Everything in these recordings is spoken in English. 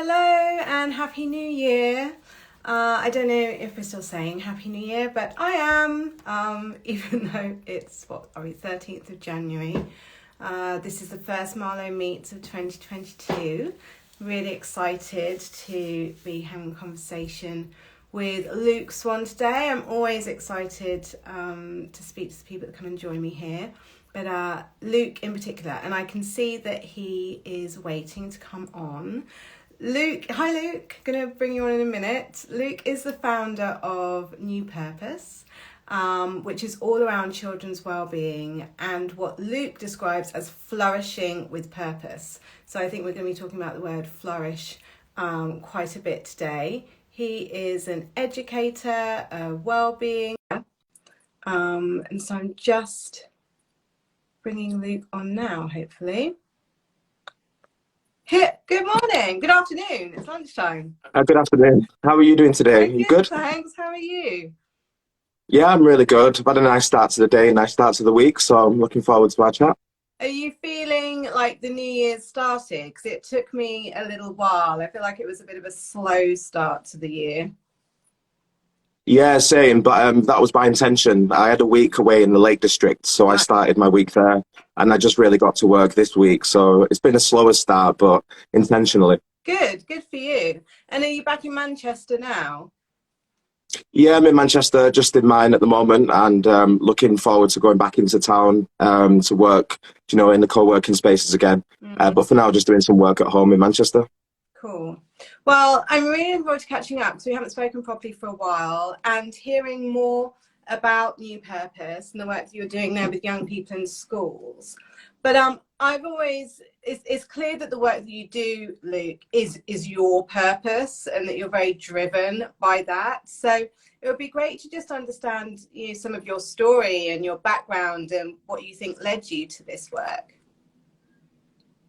Hello and Happy New Year. I don't know if we're still saying Happy New Year, but I am, even though it's, 13th of January. This is the first Marlo Meets of 2022. Really excited to be having a conversation with Luke Swann today. I'm always excited to speak to the people that come and join me here. But Luke in particular, and I can see that he is waiting to come on. Luke, hi Luke, gonna bring you on in a minute. Luke is the founder of New Purpose, which is all around children's wellbeing and what Luke describes as flourishing with purpose. So I think we're going to be talking about the word flourish quite a bit today. He is an educator, a wellbeing, and so I'm just bringing Luke on now, hopefully. Good morning, good afternoon, it's lunchtime. Good afternoon. How are you doing today? I'm You good? Thanks, how are you? Yeah, I'm really good. I've had a nice start to the day, nice start to the week, so I'm looking forward to our chat. Are you feeling like the new year's started? Because it took me a little while. I feel like it was a bit of a slow start to the year. Yeah, same, but that was by intention. I had a week away in the Lake District, so I started my week there, and I just really got to work this week. So it's been a slower start, but intentionally. Good for you. And are you back in Manchester now? Yeah, I'm in Manchester, just in mine at the moment, and looking forward to going back into town to work, in the co-working spaces again. But for now, just doing some work at home in Manchester. Cool. Well, I'm really looking forward to catching up because we haven't spoken properly for a while and hearing more about New Purpose and the work that you're doing there with young people in schools. But it's clear that the work that you do, Luke, is your purpose and that you're very driven by that. So it would be great to just understand some of your story and your background and what you think led you to this work.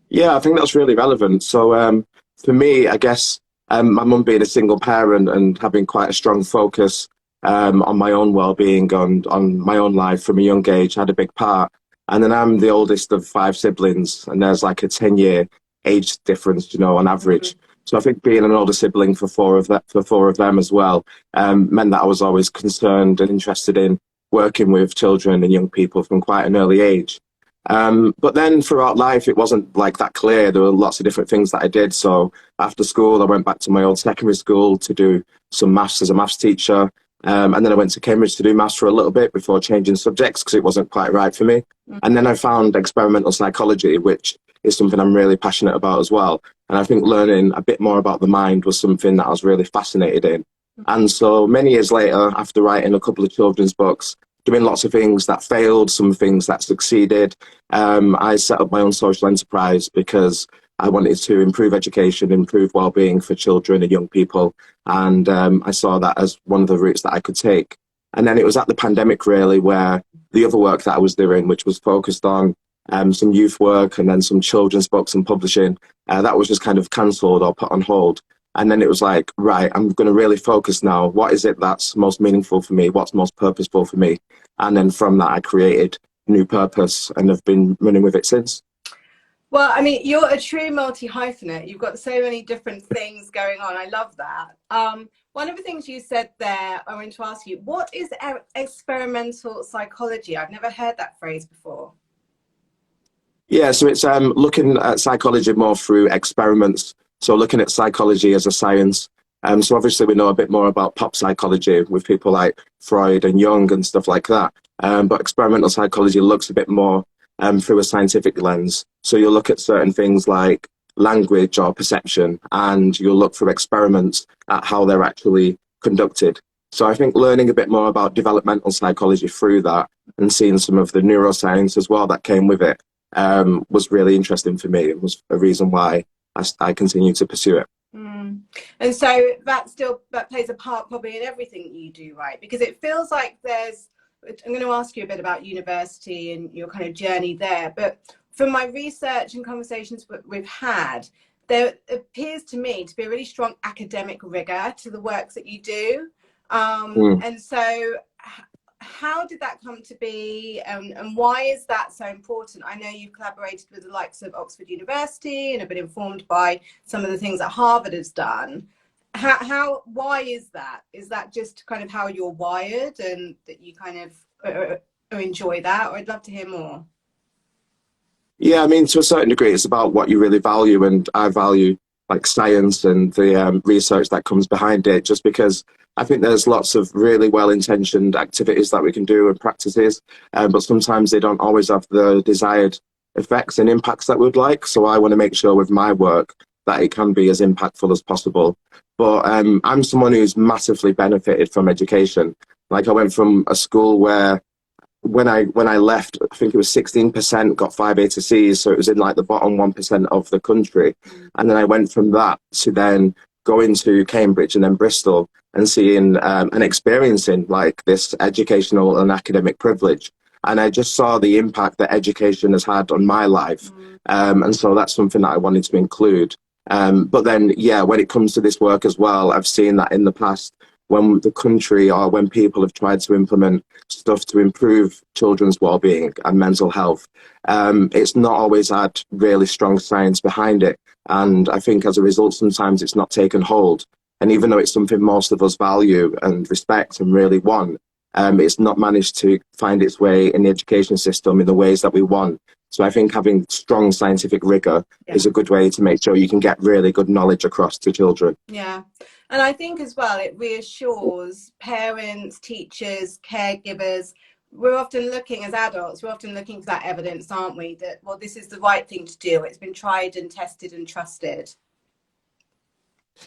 Yeah, I think that's really relevant. So for me, I guess my mum being a single parent and having quite a strong focus on my own well-being, on my own life from a young age had a big part. And then I'm the oldest of 5 siblings, and there's like a 10-year age difference, on average. So I think being an older sibling for four of them as well meant that I was always concerned and interested in working with children and young people from quite an early age. But then throughout life, it wasn't like that clear. There were lots of different things that I did. So after school, I went back to my old secondary school to do some maths as a maths teacher. And then I went to Cambridge to do maths for a little bit before changing subjects because it wasn't quite right for me. And then I found experimental psychology, which is something I'm really passionate about as well. And I think learning a bit more about the mind was something that I was really fascinated in. And so many years later, after writing a couple of children's books, doing lots of things that failed, some things that succeeded, I set up my own social enterprise because I wanted to improve education, improve well-being for children and young people. And I saw that as one of the routes that I could take. And then it was at the pandemic, really, where the other work that I was doing, which was focused on some youth work and then some children's books and publishing, that was just kind of cancelled or put on hold. And then it was like, right, I'm going to really focus now. What is it that's most meaningful for me? What's most purposeful for me? And then from that, I created New Purpose and have been running with it since. Well, I mean, you're a true multi-hyphenate. You've got so many different things going on. I love that. One of the things you said there, I want to ask you, what is experimental psychology? I've never heard that phrase before. Yeah, so it's looking at psychology more through experiments. So looking at psychology as a science. So obviously we know a bit more about pop psychology with people like Freud and Jung and stuff like that. But experimental psychology looks a bit more through a scientific lens. So you'll look at certain things like language or perception, and you'll look for experiments at how they're actually conducted. So I think learning a bit more about developmental psychology through that and seeing some of the neuroscience as well that came with it was really interesting for me. It was a reason why I continue to pursue it. And so that plays a part probably in everything you do, right? Because it feels like I'm going to ask you a bit about university and your kind of journey there, but from my research and conversations we've had, there appears to me to be a really strong academic rigor to the works that you do. And so how did that come to be, and why is that so important? I know you've collaborated with the likes of Oxford University and have been informed by some of the things that Harvard has done. Why is that? Is that just kind of how you're wired and that you kind of enjoy that? Or I'd love to hear more. Yeah, I mean, to a certain degree, it's about what you really value, and I value like science and the research that comes behind it, just because I think there's lots of really well-intentioned activities that we can do and practices, but sometimes they don't always have the desired effects and impacts that we'd like. So I want to make sure with my work that it can be as impactful as possible. But I'm someone who's massively benefited from education. Like I went from a school where when I left, I think it was 16% got 5 A to C's, so it was in like the bottom 1% of the country. And then I went from that to then going to Cambridge and then Bristol and seeing and experiencing like this educational and academic privilege. And I just saw the impact that education has had on my life. And so that's something that I wanted to include. But then, yeah, when it comes to this work as well, I've seen that in the past, when the country or when people have tried to implement stuff to improve children's well-being and mental health, it's not always had really strong science behind it. And I think as a result, sometimes it's not taken hold. And even though it's something most of us value and respect and really want, it's not managed to find its way in the education system in the ways that we want. So I think having strong scientific rigor is a good way to make sure you can get really good knowledge across to children. Yeah. And I think as well, it reassures parents, teachers, caregivers. We're often looking as adults, we're often looking for that evidence, aren't we? That, well, this is the right thing to do. It's been tried and tested and trusted.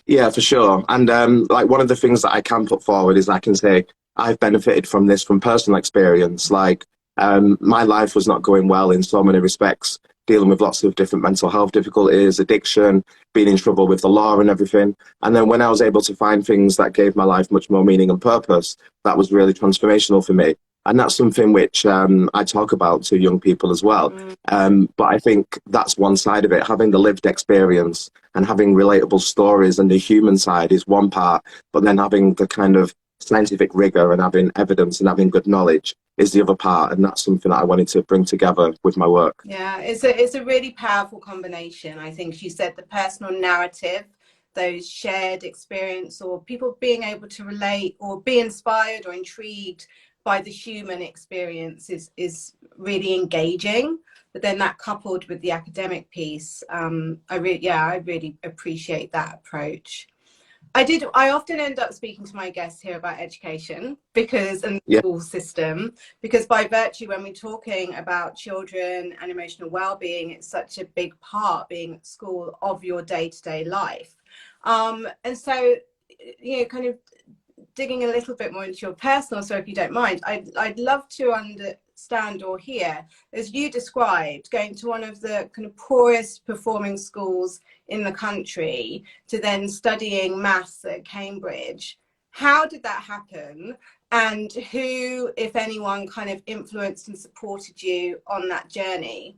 Yeah, for sure. And like one of the things that I can put forward is I can say I've benefited from this from personal experience. Like my life was not going well in so many respects, dealing with lots of different mental health difficulties, addiction, being in trouble with the law and everything. And then when I was able to find things that gave my life much more meaning and purpose, that was really transformational for me. And that's something which I talk about to young people as well. But I think that's one side of it. Having the lived experience and having relatable stories and the human side is one part, but then having the kind of scientific rigor and having evidence and having good knowledge is the other part. And that's something that I wanted to bring together with my work. Yeah, it's a really powerful combination. I think you said the personal narrative, those shared experience, or people being able to relate or be inspired or intrigued by the human experience is really engaging. But then that coupled with the academic piece, I really appreciate that approach. I often end up speaking to my guests here about education and the school system, because by virtue, when we're talking about children and emotional well-being, it's such a big part, being at school, of your day-to-day life. And so, you know, kind of digging a little bit more into your personal, so if you don't mind, I'd love to understand or hear, as you described, going to one of the kind of poorest performing schools in the country to then studying maths at Cambridge. How did that happen? And who, if anyone, kind of influenced and supported you on that journey?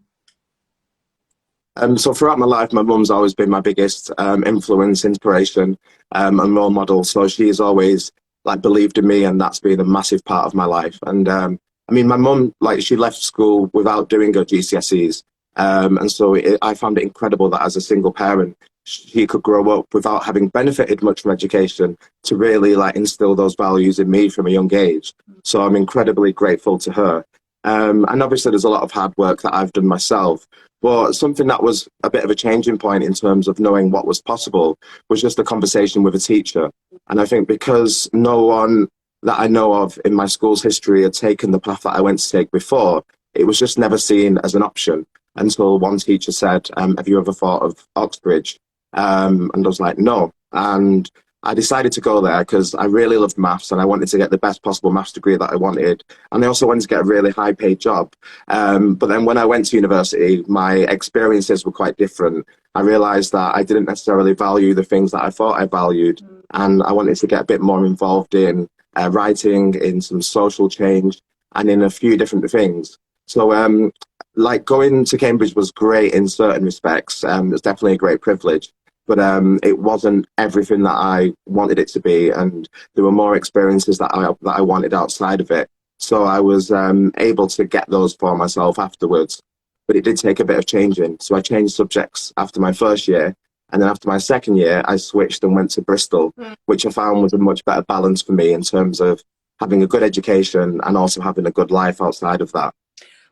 So throughout my life, my mum's always been my biggest influence, inspiration, and role model. So she's always like believed in me, and that's been a massive part of my life. And I mean, my mum, like, she left school without doing her GCSEs, and so I found it incredible that as a single parent, she could grow up without having benefited much from education to really like instill those values in me from a young age. So I'm incredibly grateful to her. And obviously, there's a lot of hard work that I've done myself. But something that was a bit of a changing point in terms of knowing what was possible was just a conversation with a teacher. And I think because no one that I know of in my school's history had taken the path that I went to take before, it was just never seen as an option until one teacher said, have you ever thought of Oxbridge? And I was like, no. And I decided to go there because I really loved maths and I wanted to get the best possible maths degree that I wanted. And I also wanted to get a really high paid job. But then when I went to university, my experiences were quite different. I realized that I didn't necessarily value the things that I thought I valued. And I wanted to get a bit more involved in writing, in some social change, and in a few different things. So like going to Cambridge was great in certain respects. It was definitely a great privilege. But it wasn't everything that I wanted it to be, and there were more experiences that I wanted outside of it. So I was able to get those for myself afterwards. But it did take a bit of changing. So I changed subjects after my first year. And then after my second year, I switched and went to Bristol, which I found was a much better balance for me in terms of having a good education and also having a good life outside of that.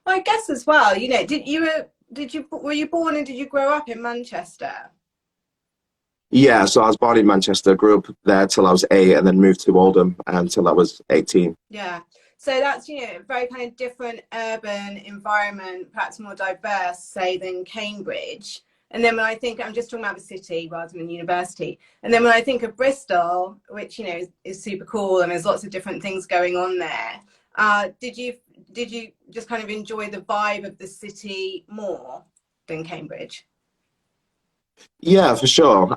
Well, I guess as well, you know, were you born and did you grow up in Manchester? Yeah, so I was born in Manchester, grew up there till I was 8, and then moved to Oldham until I was 18. Yeah. So that's, you know, a very kind of different urban environment, perhaps more diverse, say, than Cambridge. And then when I think, I'm just talking about the city rather than university. And then when I think of Bristol, which, you know, is super cool and there's lots of different things going on there, did you just kind of enjoy the vibe of the city more than Cambridge? Yeah, for sure.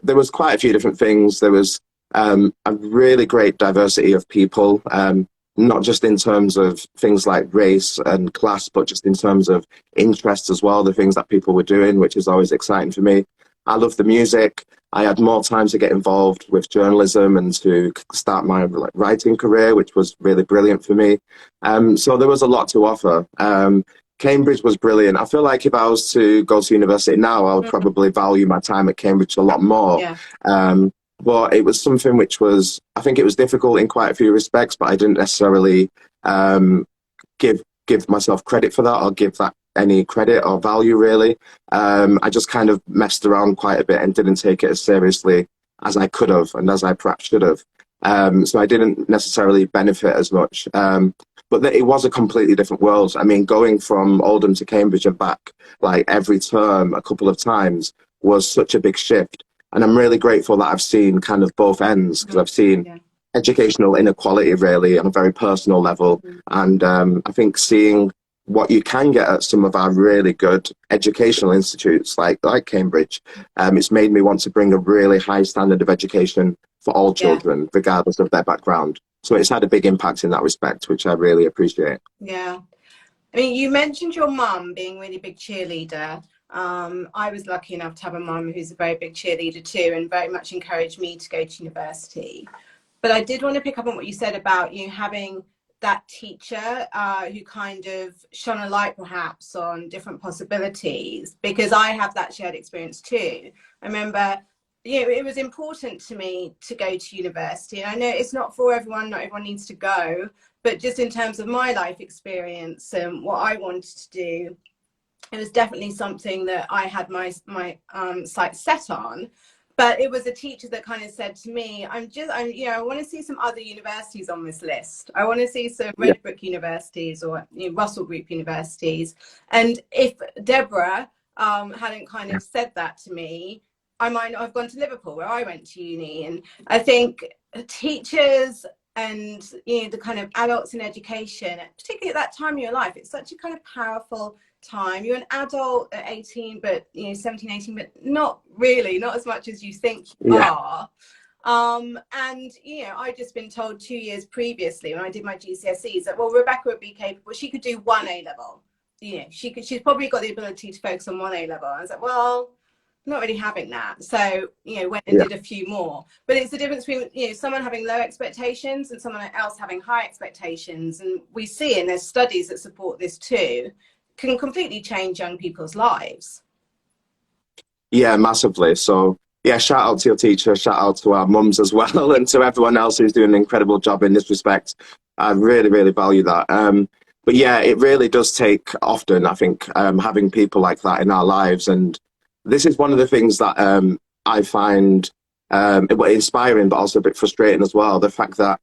There was quite a few different things. There was a really great diversity of people, not just in terms of things like race and class, but just in terms of interests as well, the things that people were doing, which is always exciting for me. I love the music. I had more time to get involved with journalism and to start my writing career, which was really brilliant for me. So there was a lot to offer. Cambridge was brilliant. I feel like if I was to go to university now, I would probably value my time at Cambridge a lot more. Yeah. But it was something which was, I think it was difficult in quite a few respects, but I didn't necessarily give myself credit for that or give that any credit or value, really. I just kind of messed around quite a bit and didn't take it as seriously as I could have and as I perhaps should have. So I didn't necessarily benefit as much. But it was a completely different world. I mean, going from Oldham to Cambridge and back, like every term, a couple of times, was such a big shift. And I'm really grateful that I've seen kind of both ends, because I've seen educational inequality really on a very personal level. And I think seeing what you can get at some of our really good educational institutes like Cambridge, it's made me want to bring a really high standard of education for all children, regardless of their background. So it's had a big impact in that respect, which I really appreciate. Yeah. I mean, you mentioned your mum being a really big cheerleader. I was lucky enough to have a mum who's a very big cheerleader too, and very much encouraged me to go to university. But I did want to pick up on what you said about you having that teacher who kind of shone a light perhaps on different possibilities, because I have that shared experience too. I remember, you know, it was important to me to go to university. And I know it's not for everyone, not everyone needs to go, but just in terms of my life experience and what I wanted to do, it was definitely something that I had my sights set on. But it was a teacher that kind of said to me, I want to see some other universities on this list. I want to see some Redbrook universities or Russell Group universities. And if Deborah hadn't kind of said that to me, I might not have gone to Liverpool, where I went to uni. And I think teachers and the kind of adults in education, particularly at that time of your life, it's such a kind of powerful time. You're an adult at 18, but 17, 18, but not really, not as much as you think you are. And I'd just been told 2 years previously when I did my GCSEs that, well, Rebecca would be capable, she could do one A level. She's probably got the ability to focus on one A level. I was like, well, not really having that. So, went and did a few more. But it's the difference between, someone having low expectations and someone else having high expectations. And we see, and there's studies that support this too, can completely change young people's lives. Yeah, massively. So, yeah, shout out to your teacher, shout out to our mums as well, and to everyone else who's doing an incredible job in this respect. I really, really value that. But yeah, it really does take often, I think, having people like that in our lives. And this is one of the things that I find inspiring, but also a bit frustrating as well. The fact that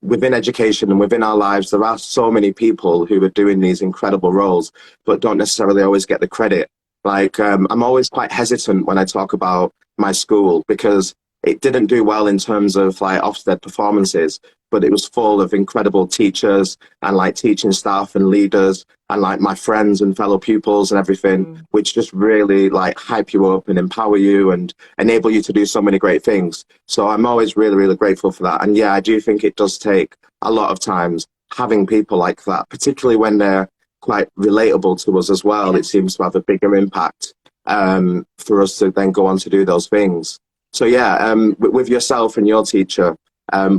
within education and within our lives, there are so many people who are doing these incredible roles, but don't necessarily always get the credit. Like, I'm always quite hesitant when I talk about my school, because it didn't do well in terms of like Ofsted performances, but it was full of incredible teachers and like teaching staff and leaders and like my friends and fellow pupils and everything, which just really like hype you up and empower you and enable you to do so many great things. So I'm always really, really grateful for that. And yeah, I do think it does take a lot of times having people like that, particularly when they're quite relatable to us as well. It seems to have a bigger impact for us to then go on to do those things. So yeah, with yourself and your teacher,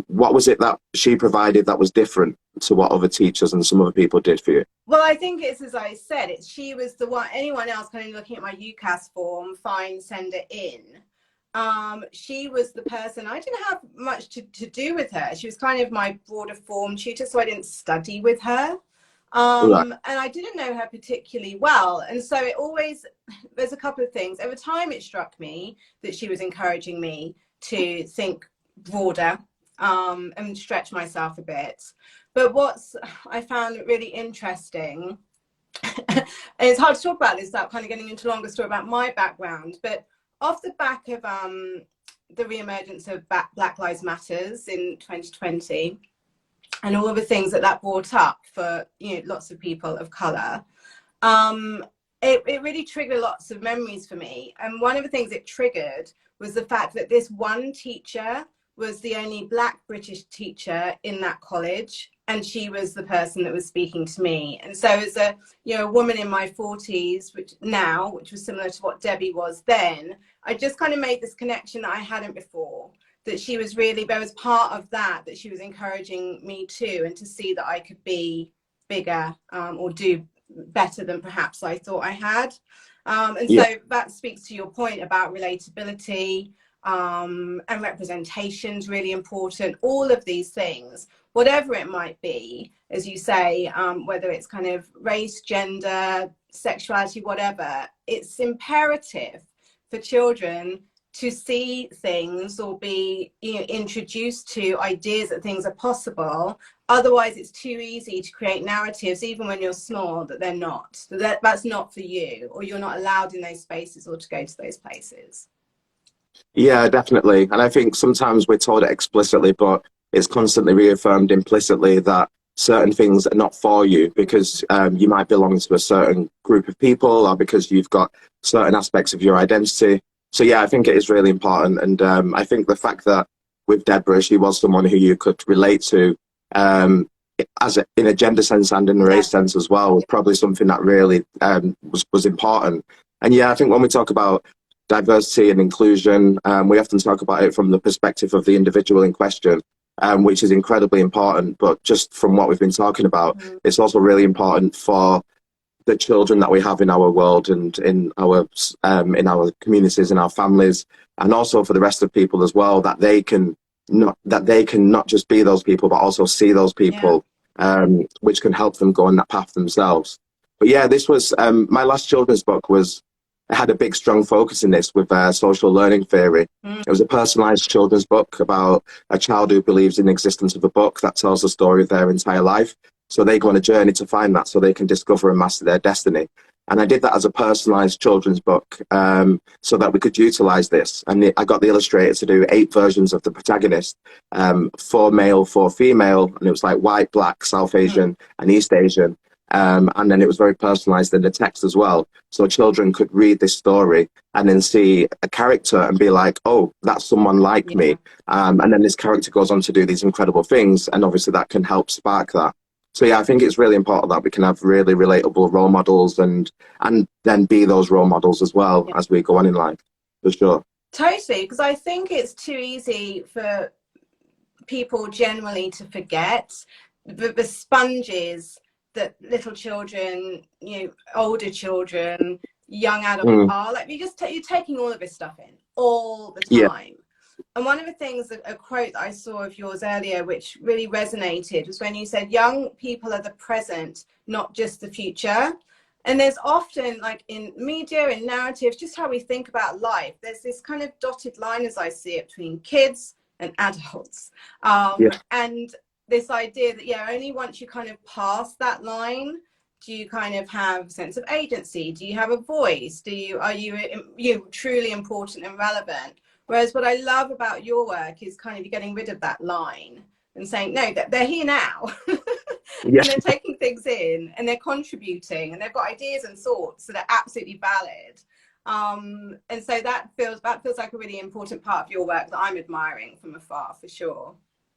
what was it that she provided that was different to what other teachers and some other people did for you? Well, I think it's, as I said, it's she was the one. Anyone else kind of looking at my UCAS form, fine, send it in. She was the person. I didn't have much to do with her. She was kind of my broader form tutor, so I didn't study with her. Right. And I didn't know her particularly well. And so it always, there's a couple of things. Over time, it struck me that she was encouraging me to think broader, and stretch myself a bit. But what's I found really interesting, and it's hard to talk about this without kind of getting into a longer story about my background, but off the back of the re-emergence of Black Lives Matters in 2020, and all of the things that brought up for, you know, lots of people of colour, it really triggered lots of memories for me. And one of the things it triggered was the fact that this one teacher was the only Black British teacher in that college, and she was the person that was speaking to me. And so as a, you know, a woman in my 40s, which was similar to what Debbie was then, I just kind of made this connection that I hadn't before, that she was really, there was part of that she was encouraging me to, and to see that I could be bigger, or do better than perhaps I thought I had. And so that speaks to your point about relatability, and representation is really important. All of these things, whatever it might be, as you say, whether it's kind of race, gender, sexuality, whatever, it's imperative for children to see things or be, you know, introduced to ideas that things are possible. Otherwise, it's too easy to create narratives, even when you're small, that they're not, that's not for you, or you're not allowed in those spaces or to go to those places. Yeah, definitely. And I think sometimes we're told it explicitly, but it's constantly reaffirmed implicitly that certain things are not for you because you might belong to a certain group of people, or because you've got certain aspects of your identity. So yeah, I think it is really important. And I think the fact that with Deborah, she was someone who you could relate to, in a gender sense and in a race sense as well, was probably something that really was important. And yeah, I think when we talk about diversity and inclusion, we often talk about it from the perspective of the individual in question, which is incredibly important. But just from what we've been talking about, it's also really important for the children that we have in our world and in our communities, in our families, and also for the rest of people as well, that they can not just be those people, but also see those people, which can help them go on that path themselves. But yeah, this was my last children's book had a big, strong focus in this with social learning theory. It was a personalized children's book about a child who believes in the existence of a book that tells the story of their entire life. So they go on a journey to find that, so they can discover and master their destiny. And I did that as a personalized children's book, so that we could utilize this. And I got the illustrator to do 8 versions of the protagonist, 4 male, 4 female, and it was like white, black, South Asian, and East Asian. And then it was very personalized in the text as well. So children could read this story and then see a character and be like, oh, that's someone like me. And then this character goes on to do these incredible things. And obviously that can help spark that. So yeah, I think it's really important that we can have really relatable role models and then be those role models as well as we go on in life, for sure. Totally, because I think it's too easy for people generally to forget the sponges that little children, you know, older children, young adults are. Like, you're taking all of this stuff in all the time. And one of the things, a quote that I saw of yours earlier, which really resonated, was when you said, young people are the present, not just the future. And there's often, like in media and narratives, just how we think about life, there's this kind of dotted line, as I see it, between kids and adults. And this idea that, only once you kind of pass that line, do you kind of have a sense of agency? Do you have a voice? Are you truly important and relevant? Whereas what I love about your work is kind of you getting rid of that line and saying, no, they're here now. And they're taking things in and they're contributing and they've got ideas and thoughts that are absolutely valid. And so that feels like a really important part of your work that I'm admiring from afar, for sure.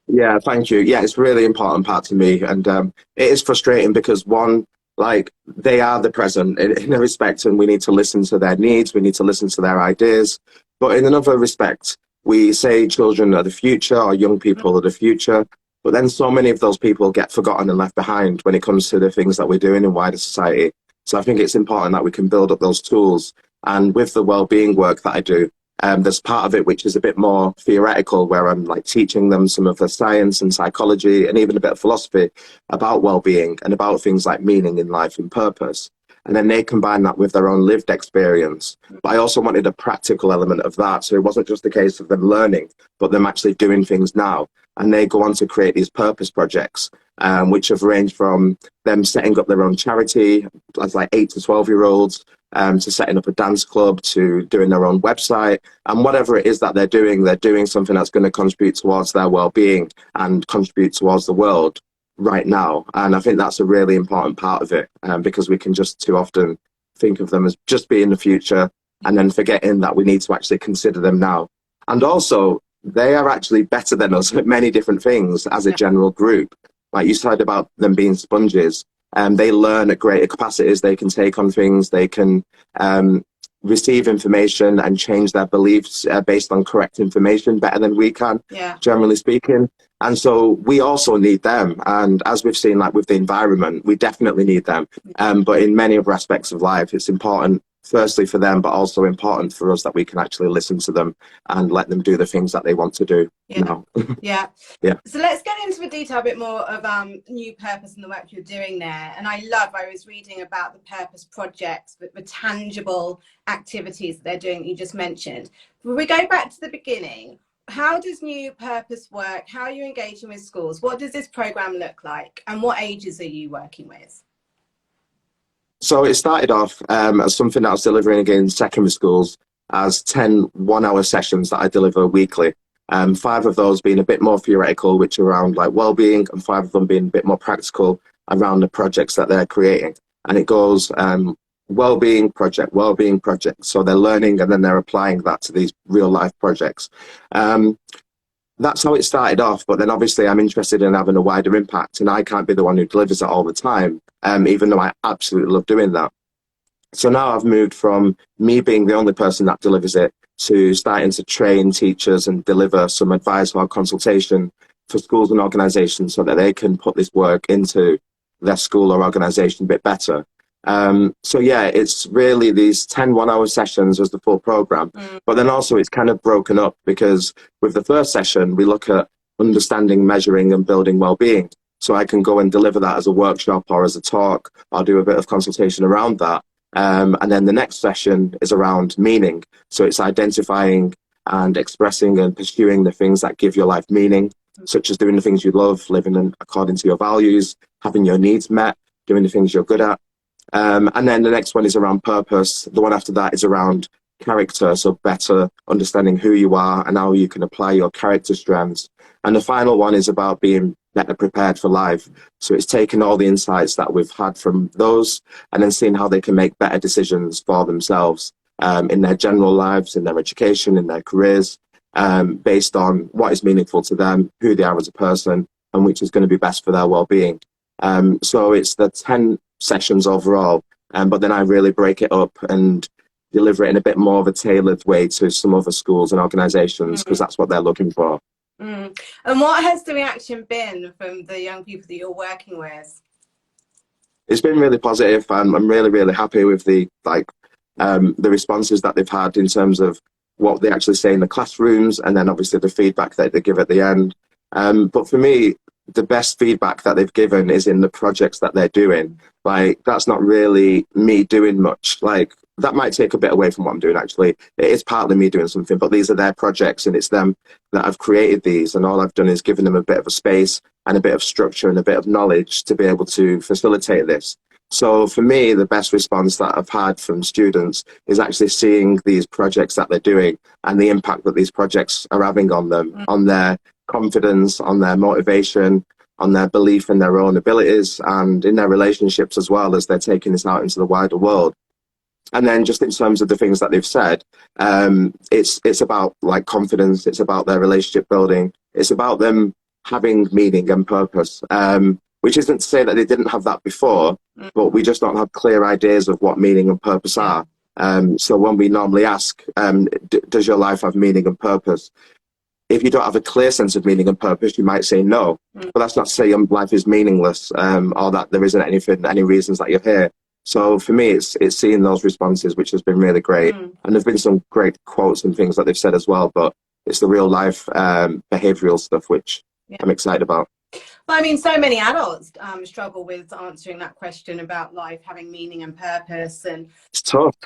Yeah, thank you. Yeah, it's a really important part to me. And it is frustrating because they are the present in a respect, and we need to listen to their needs. We need to listen to their ideas. But in another respect, we say children are the future, or young people are the future. But then so many of those people get forgotten and left behind when it comes to the things that we're doing in wider society. So I think it's important that we can build up those tools. And with the wellbeing work that I do, there's part of it which is a bit more theoretical, where I'm like teaching them some of the science and psychology and even a bit of philosophy about well-being and about things like meaning in life and purpose. And then they combine that with their own lived experience. But I also wanted a practical element of that. So it wasn't just a case of them learning, but them actually doing things now. And they go on to create these purpose projects, which have ranged from them setting up their own charity as like 8 to 12-year-olds, to setting up a dance club, to doing their own website. And whatever it is that they're doing something that's going to contribute towards their well-being and contribute towards the world right now. And I think that's a really important part of it, because we can just too often think of them as just being the future and then forgetting that we need to actually consider them now. And also, they are actually better than us at many different things as a general group. Like you said about them being sponges, they learn at greater capacities. They can take on things. They can receive information and change their beliefs based on correct information better than we can, generally speaking. And so we also need them. And as we've seen, like with the environment, we definitely need them. But in many other aspects of life, it's important, firstly for them, but also important for us that we can actually listen to them and let them do the things that they want to do now. Yeah. Yeah. So let's get into the detail a bit more of New Purpose and the work you're doing there. And I was reading about the purpose projects, the tangible activities that they're doing that you just mentioned. When we go back to the beginning, how does New Purpose work? How are you engaging with schools? What does this program look like? And what ages are you working with? So it started off as something that I was delivering again in secondary schools as 10 one-hour sessions that I deliver weekly. 5 of those being a bit more theoretical, which are around like well-being, and 5 of them being a bit more practical around the projects that they're creating. And it goes well-being project. So they're learning and then they're applying that to these real-life projects. That's how it started off, but then obviously I'm interested in having a wider impact, and I can't be the one who delivers it all the time, even though I absolutely love doing that. So now I've moved from me being the only person that delivers it to starting to train teachers and deliver some advice or consultation for schools and organisations so that they can put this work into their school or organisation a bit better. So yeah, it's really these 10 one-hour sessions as the full program, but then also it's kind of broken up, because with the first session, we look at understanding, measuring and building well-being. So I can go and deliver that as a workshop or as a talk. I'll do a bit of consultation around that. And then the next session is around meaning. So it's identifying and expressing and pursuing the things that give your life meaning, such as doing the things you love, living according to your values, having your needs met, doing the things you're good at. And then the next one is around purpose. The one after that is around character, so better understanding who you are and how you can apply your character strengths. And the final one is about being better prepared for life. So it's taking all the insights that we've had from those and then seeing how they can make better decisions for themselves in their general lives, in their education, in their careers, based on what is meaningful to them, who they are as a person, and which is going to be best for their well-being. So it's the 10 sessions overall, but then I really break it up and deliver it in a bit more of a tailored way to some other schools and organisations, because that's what they're looking for. And what has the reaction been from the young people that you're working with? It's been really positive. I'm really, really happy with the responses that they've had in terms of what they actually say in the classrooms, and then obviously the feedback that they give at the end. But for me, the best feedback that they've given is in the projects that they're doing. Like, that's not really me doing much. Like, that might take a bit away from what I'm doing, actually. It is partly me doing something, but these are their projects and it's them that have created these. And all I've done is given them a bit of a space and a bit of structure and a bit of knowledge to be able to facilitate this. So for me, the best response that I've had from students is actually seeing these projects that they're doing and the impact that these projects are having on them, on their confidence, on their motivation, on their belief in their own abilities, and in their relationships as well, as they're taking this out into the wider world. And then just in terms of the things that they've said, it's about like confidence, it's about their relationship building, it's about them having meaning and purpose, which isn't to say that they didn't have that before, but we just don't have clear ideas of what meaning and purpose are. So when we normally ask, does your life have meaning and purpose? if you don't have a clear sense of meaning and purpose, you might say no. But that's not to say your life is meaningless, or that there isn't any reasons that you're here. So for me, it's seeing those responses, which has been really great. And there's been some great quotes and things that they've said as well, but it's the real life behavioral stuff, which I'm excited about. Well, I mean, so many adults struggle with answering that question about life having meaning and purpose, and it's tough.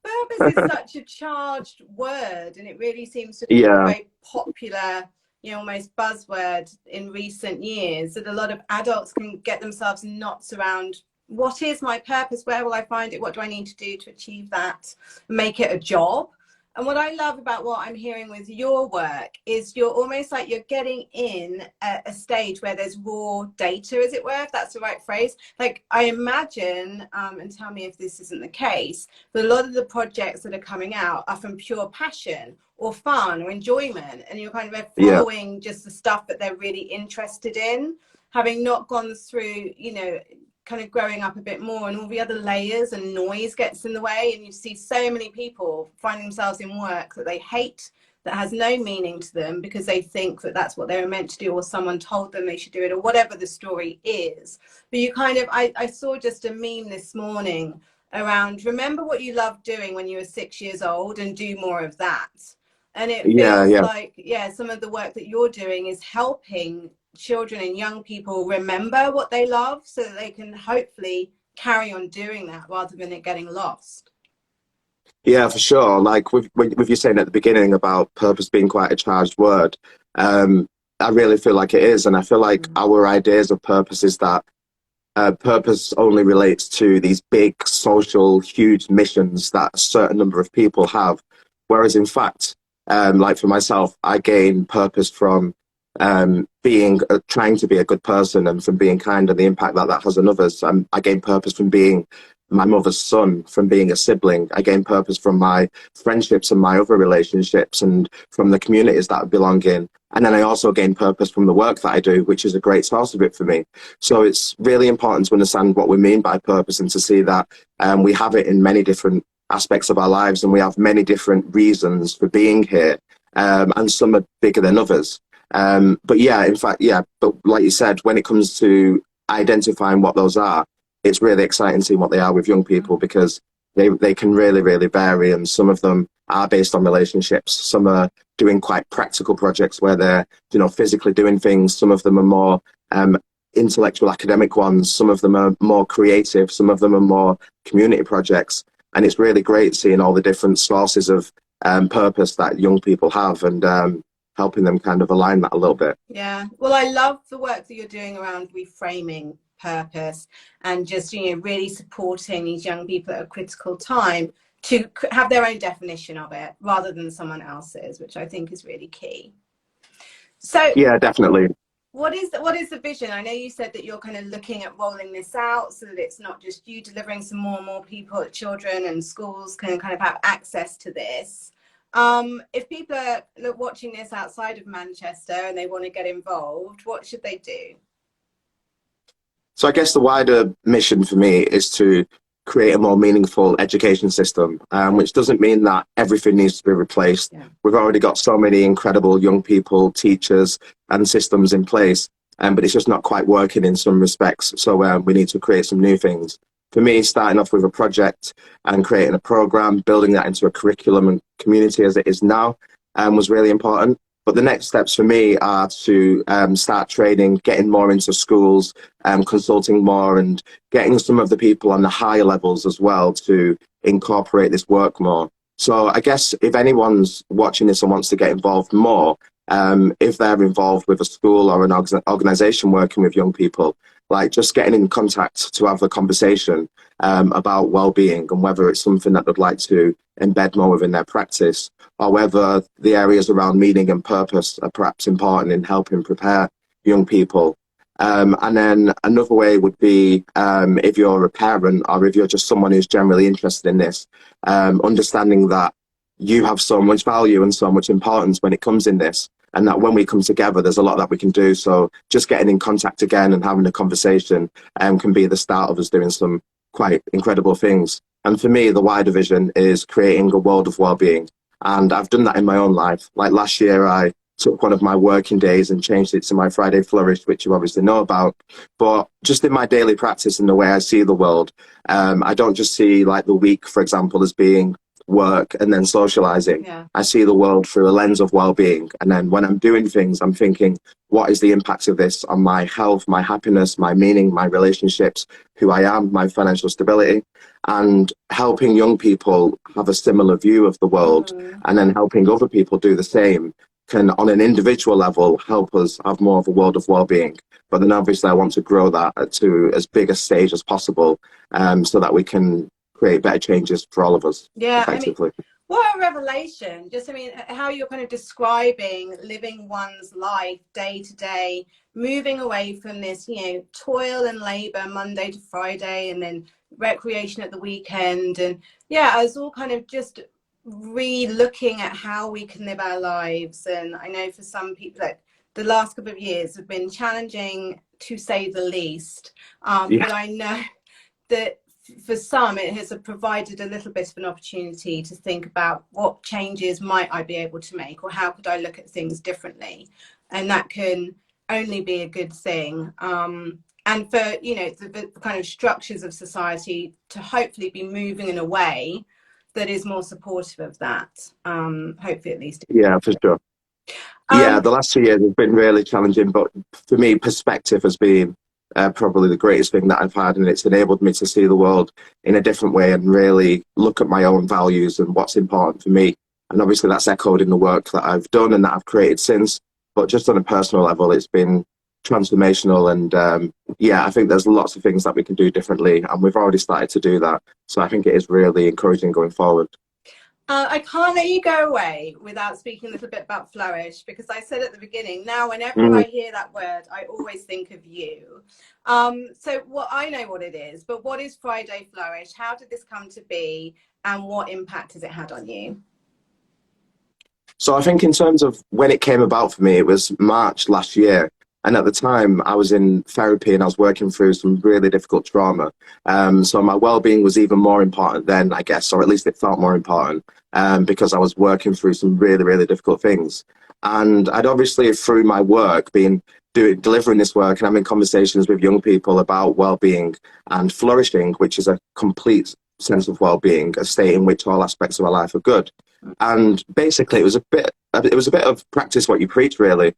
Purpose is such a charged word, and it really seems to be a very popular, almost buzzword in recent years, that a lot of adults can get themselves in knots around what is my purpose, where will I find it, what do I need to do to achieve that, make it a job. And what I love about what I'm hearing with your work is you're almost like you're getting in a stage where there's raw data, as it were, if that's the right phrase. Like, I imagine, and tell me if this isn't the case, that a lot of the projects that are coming out are from pure passion or fun or enjoyment, and you're kind of following just the stuff that they're really interested in, having not gone through, kind of growing up a bit more, and all the other layers and noise gets in the way, and you see so many people find themselves in work that they hate, that has no meaning to them, because they think that that's what they were meant to do, or someone told them they should do it, or whatever the story is. But you kind of, I saw just a meme this morning around, remember what you loved doing when you were 6 years old and do more of that. And it feels like, some of the work that you're doing is helping children and young people remember what they love, so that they can hopefully carry on doing that rather than it getting lost. Yeah, for sure. Like with you saying at the beginning about purpose being quite a charged word, I really feel like it is. And I feel like our ideas of purpose is that purpose only relates to these big social, huge missions that a certain number of people have. Whereas in fact, like for myself, I gain purpose from trying to be a good person, and from being kind, and the impact that has on others. I gain purpose from being my mother's son, from being a sibling. I gain purpose from my friendships and my other relationships, and from the communities that I belong in. And then I also gain purpose from the work that I do, which is a great source of it for me. So it's really important to understand what we mean by purpose, and to see that we have it in many different aspects of our lives, and we have many different reasons for being here, and some are bigger than others. But like you said, when it comes to identifying what those are, it's really exciting seeing what they are with young people, because they can really, really vary, and some of them are based on relationships. Some are doing quite practical projects where they're, physically doing things. Some of them are more intellectual, academic ones. Some of them are more creative. Some of them are more community projects. And it's really great seeing all the different sources of purpose that young people have, and helping them kind of align that a little bit. Yeah, well, I love the work that you're doing around reframing purpose, and just, really supporting these young people at a critical time to have their own definition of it rather than someone else's, which I think is really key. So yeah, definitely. What is the vision? I know you said that you're kind of looking at rolling this out so that it's not just you delivering, some more and more people, children and schools can kind of have access to this. If people are watching this outside of Manchester and they want to get involved, what should they do? So I guess the wider mission for me is to create a more meaningful education system, which doesn't mean that everything needs to be replaced. Yeah. We've already got so many incredible young people, teachers and systems in place, but it's just not quite working in some respects. So we need to create some new things. For me, starting off with a project and creating a program, building that into a curriculum and community as it is now, was really important. But the next steps for me are to start training, getting more into schools, consulting more, and getting some of the people on the higher levels as well to incorporate this work more. So I guess if anyone's watching this and wants to get involved more, if they're involved with a school or an organisation working with young people, like just getting in contact to have a conversation about well-being, and whether it's something that they'd like to embed more within their practice, or whether the areas around meaning and purpose are perhaps important in helping prepare young people. And then another way would be if you're a parent, or if you're just someone who's generally interested in this, understanding that you have so much value and so much importance when it comes in this, and that when we come together, there's a lot that we can do. So just getting in contact again and having a conversation can be the start of us doing some quite incredible things. And for me, the wider vision is creating a world of well-being. And I've done that in my own life. Like last year, I took one of my working days and changed it to my Friday Flourish, which you obviously know about. But just in my daily practice and the way I see the world, I don't just see like the week, for example, as being work and then socializing. Yeah. I see the world through a lens of well-being. And then when I'm doing things, I'm thinking, what is the impact of this on my health, my happiness, my meaning, my relationships, who I am, my financial stability, and helping young people have a similar view of the world, and then helping other people do the same can, on an individual level, help us have more of a world of well-being. But then obviously I want to grow that to as big a stage as possible, so that we can create better changes for all of us, Yeah, I mean, effectively. what a revelation. Just, I mean, how you're kind of describing living one's life day to day, moving away from this, you know, toil and labor Monday to Friday, and then recreation at the weekend. And yeah, I was all kind of just re-looking at how we can live our lives. And I know for some people, like, the last couple of years have been challenging, to say the least. Yeah. But I know that for some it has provided a little bit of an opportunity to think about what changes might I be able to make, or how could I look at things differently, and that can only be a good thing. And for, you know, the kind of structures of society to hopefully be moving in a way that is more supportive of that, hopefully at least. Yeah, for sure. Yeah, um the last 2 years have been really challenging, but for me, perspective has been probably the greatest thing that I've had, and it's enabled me to see the world in a different way and really look at my own values and what's important for me. And obviously, that's echoed in the work that I've done and that I've created since. But just on a personal level, it's been transformational. And yeah, I think there's lots of things that we can do differently, and we've already started to do that. So I think it is really encouraging going forward. I can't let you go away without speaking a little bit about Flourish, because I said at the beginning, now whenever Mm. I hear that word, I always think of you. So what, I know what it is, but what is Friday Flourish? How did this come to be, and what impact has it had on you? So I think in terms of when it came about for me, it was March last year. And at the time, I was in therapy and I was working through some really difficult trauma. So my well-being was even more important then, I guess, or at least it felt more important, because I was working through some really, really difficult things. And I'd obviously, through my work, been delivering this work and having conversations with young people about well-being and flourishing, which is a complete sense of well-being, a state in which all aspects of our life are good. And basically, it was a bit of practice what you preach, really.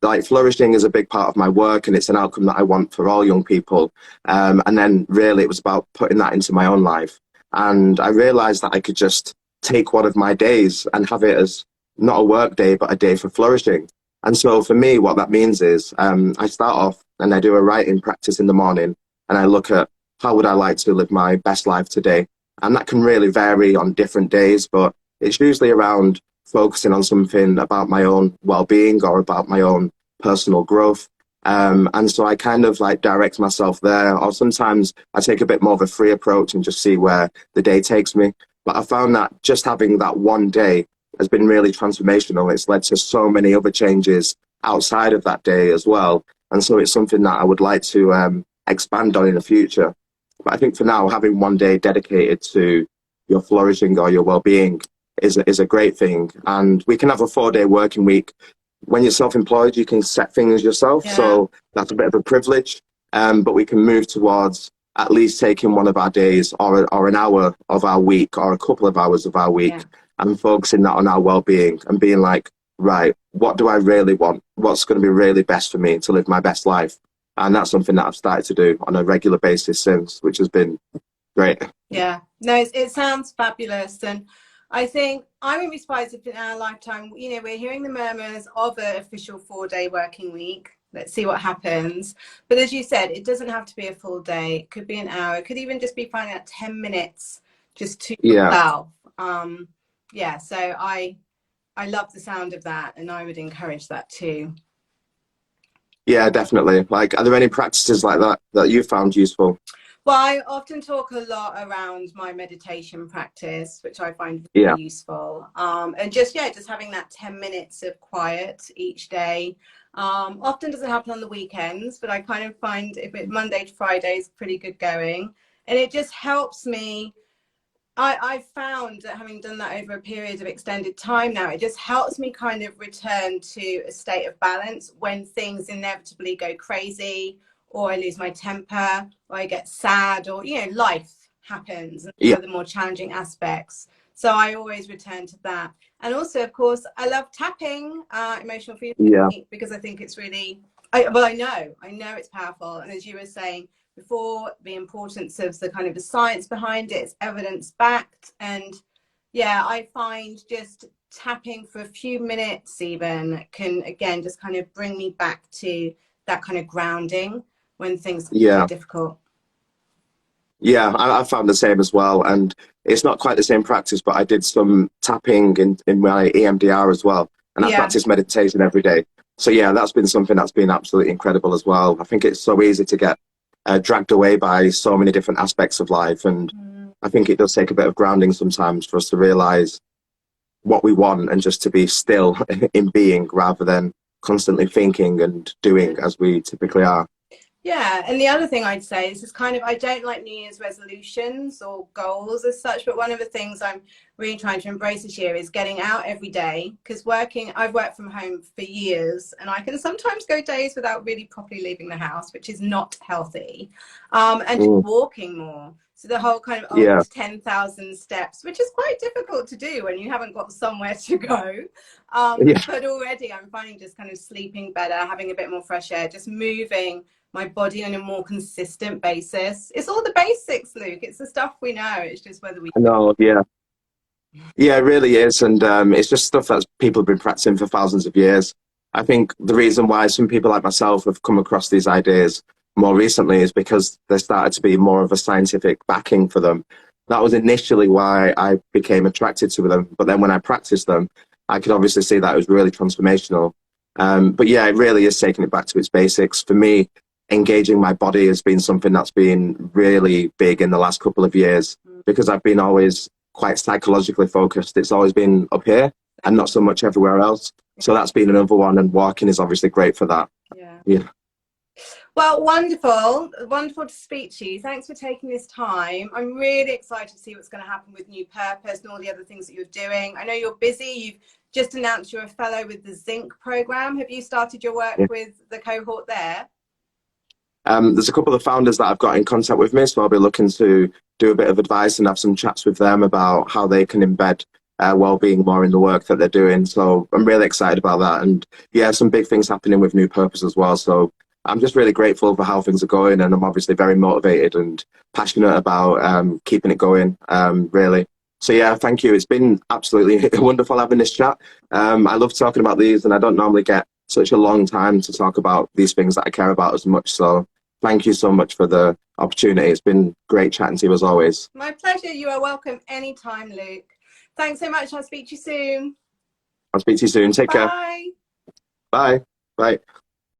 Like flourishing is a big part of my work, and it's an outcome that I want for all young people. And then really, it was about putting that into my own life. And I realized that I could just take one of my days and have it as not a work day, but a day for flourishing. And so for me, what that means is I start off and I do a writing practice in the morning, and I look at how would I like to live my best life today. And that can really vary on different days, but it's usually around focusing on something about my own well-being or about my own personal growth. And so I kind of like direct myself there, or sometimes I take a bit more of a free approach and just see where the day takes me. But I found that just having that one day has been really transformational. It's led to so many other changes outside of that day as well. And so it's something that I would like to expand on in the future. But I think for now, having one day dedicated to your flourishing or your well-being is a great thing. And we can have a 4-day working week. When you're self-employed, you can set things yourself. Yeah. So that's a bit of a privilege. But we can move towards at least taking one of our days or an hour of our week or a couple of hours of our week, Yeah. and focusing that on our well-being and being like, right, what do I really want? What's going to be really best for me to live my best life? And that's something that I've started to do on a regular basis since, which has been great. Yeah, no, it sounds fabulous. And I think I wouldn't be surprised if in our lifetime, you know, we're hearing the murmurs of an official 4-day working week. Let's see what happens. But as you said, it doesn't have to be a full day. It could be an hour. It could even just be finding out 10 minutes just to Yeah. yourself. Yeah, so I love the sound of that, and I would encourage that too. Yeah, definitely. Like, are there any practices like that that you found useful? Well, I often talk a lot around my meditation practice, which I find Yeah. really useful. And just, yeah, just having that 10 minutes of quiet each day. Often doesn't happen on the weekends, but I kind of find if it Monday to Friday is pretty good going. And it just helps me I've found that having done that over a period of extended time now, it just helps me kind of return to a state of balance when things inevitably go crazy, or I lose my temper, or I get sad, or, you know, life happens and Yeah, other more challenging aspects. So I always return to that. And also, of course, I love tapping, emotional freedom, yeah, because I think it's really, I know it's powerful. And as you were saying before, the importance of the kind of the science behind it, it's evidence backed. And yeah, I find just tapping for a few minutes even can again just kind of bring me back to that kind of grounding when things yeah. get difficult. Yeah, I found the same as well. And it's not quite the same practice, but I did some tapping in my EMDR as well. And I Yeah, practice meditation every day. So yeah, that's been something that's been absolutely incredible as well. I think it's so easy to get dragged away by so many different aspects of life. And I think it does take a bit of grounding sometimes for us to realize what we want and just to be still in being rather than constantly thinking and doing as we typically are. yeah. And the other thing I'd say is kind of, I don't like New Year's resolutions or goals as such, but one of the things I'm really trying to embrace this year is getting out every day, because I've worked from home for years, and I can sometimes go days without really properly leaving the house, which is not healthy. And just Mm, walking more. So the whole kind of yeah, old 10,000 steps, which is quite difficult to do when you haven't got somewhere to go. yeah. But already I'm finding just kind of sleeping better, having a bit more fresh air, just moving my body on a more consistent basis. It's all the basics, Luke. It's the stuff we know. It's just whether we. I know, yeah. Yeah, it really is. And it's just stuff that people have been practicing for thousands of years. I think the reason why some people like myself have come across these ideas more recently is because there started to be more of a scientific backing for them. That was initially why I became attracted to them. But then when I practiced them, I could obviously see that it was really transformational. But yeah, it really is taking it back to its basics. For me, engaging my body has been something that's been really big in the last couple of years because I've been always quite psychologically focused. It's always been up here and not so much everywhere else. So that's been another one, and walking is obviously great for that. Yeah. Yeah. Well, wonderful. Wonderful to speak to you. Thanks for taking this time. I'm really excited to see what's going to happen with New Purpose and all the other things that you're doing. I know you're busy. You've just announced you're a fellow with the Zinc program. Have you started your work Yeah. with the cohort there? There's a couple of founders that I've got in contact with me, so I'll be looking to do a bit of advice and have some chats with them about how they can embed well-being more in the work that they're doing. So I'm really excited about that. And yeah, some big things happening with New Purpose as well. So I'm just really grateful for how things are going, and I'm obviously very motivated and passionate about keeping it going, really. So yeah, thank you. It's been absolutely wonderful having this chat. I love talking about these, and I don't normally get such a long time to talk about these things that I care about as much. So thank you so much for the opportunity. It's been great chatting to you as always. My pleasure. You are welcome anytime, Luke. Thanks so much. I'll speak to you soon. I'll speak to you soon. Take care. Bye. Bye. Bye.